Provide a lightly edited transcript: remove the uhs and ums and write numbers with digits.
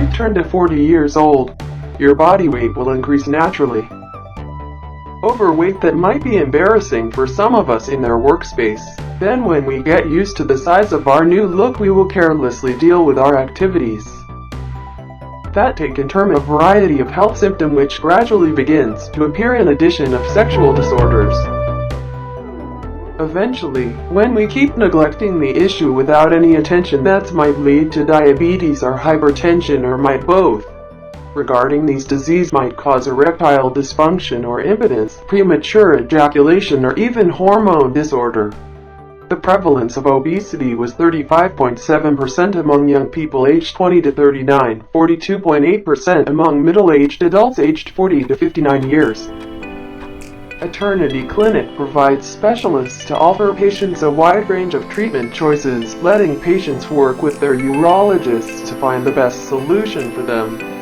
you turn to 40 years old, your body weight will increase naturally. Overweight that might be embarrassing for some of us in their workspace. Then when we get used to the size of our new look, we will carelessly deal with our activities. Fat can term a variety of health symptom which gradually begins to appear in addition of sexual disorders. Eventually, when we keep neglecting the issue without any attention, that might lead to diabetes or hypertension or might both. Regarding these diseases might cause erectile dysfunction or impotence, premature ejaculation or even hormone disorder. The prevalence of obesity was 35.7% among young people aged 20 to 39, 42.8% among middle-aged adults aged 40 to 59 years. Eternity Clinic provides specialists to offer patients a wide range of treatment choices, letting patients work with their urologists to find the best solution for them.